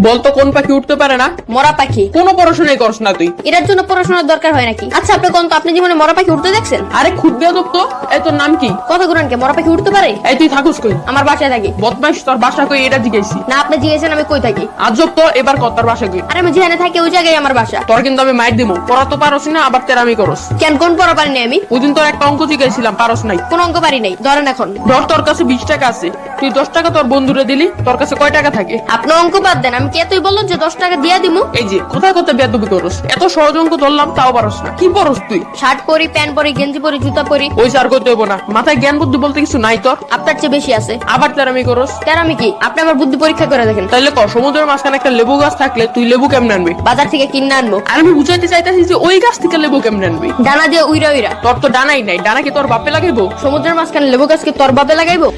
বলতো কোন পাখি উঠতে পারে না? মরা পাখি। কোনো পড়াশোনাই করছ না তুই। এটার জন্য পড়াশোনার দরকার হয় নাকি? আচ্ছা আপনি কোন তো আপনি জীবনে মরা পাখি উঠতে দেখছেন? আরে খুব বেয়াদব তো। এই তোর নাম কি? কথা গুরান কে মরা পাখি উঠতে পারে? এই তুই থাকুস কই? আমার বাসায় থাকি। বদমাইশ, তোর বাসা কই এটা জিজ্ঞাসি। না আপনি জিজ্ঞেসেন আমি কই থাকি। আজব তো, এবার কত তোর বাসা কই? আরে আমি যেখানে থাকি ওই জায়গায় আমার বাসা। তোর কিন্তু আমি মাইর দিমু। পড়া তো পারস না, আবার তেরামি করস। কেন কোন পড়া পারি নাই আমি? ওইদিন তোর একটা অঙ্ক জিজ্ঞাসিলাম, পারস নাই। কোন অঙ্ক পারি নাই? ধরেন এখন ধর তোর কাছে 20 টাকা আছে, তুই 10 টাকা তোর বন্ধুরে দিলি, তোর কাছে কয় টাকা থাকে? আপনি অঙ্ক বাদ দেন, আমি কে তুই বললো যে 10 টাকা দিয়া দিমু? এই যে কোথায় কোথায় বেয়াদবি করস। এত সহজ অঙ্ক ধরলাম তাও পারস না। কি পড়স তুই? শার্ট পরি, প্যান্ট পরি, গেঞ্জি পরি, জুতা পরি। ওই স্যার করতে হইব না, মাথায় জ্ঞান বুদ্ধি বলতে কিছু নাই তোর। আপনার চেয়ে বেশি আছে। আবার তেরামি করস। কেন আমি কি? আপনি আমার বুদ্ধি পরীক্ষা করে দেখেন। তাইলে কর, সমুদ্রের মাঝখানে একটা লেবু গাছ থাকলে তুই লেবু কেমনে আনবি? বাজার থেকে কিনে আনবো। আর আমি বুঝাইতে চাইতেছি যে ওই গাছ থেকে লেবু কেমনে আনবি? ডানা দিয়ে উইরা উইরা। তোর তো ডানাই নাই, ডানা কি তোর বাপে লাগাইবো? সমুদ্রের মাঝখানে লেবু গাছকে তোর বাপে লাগাইবো?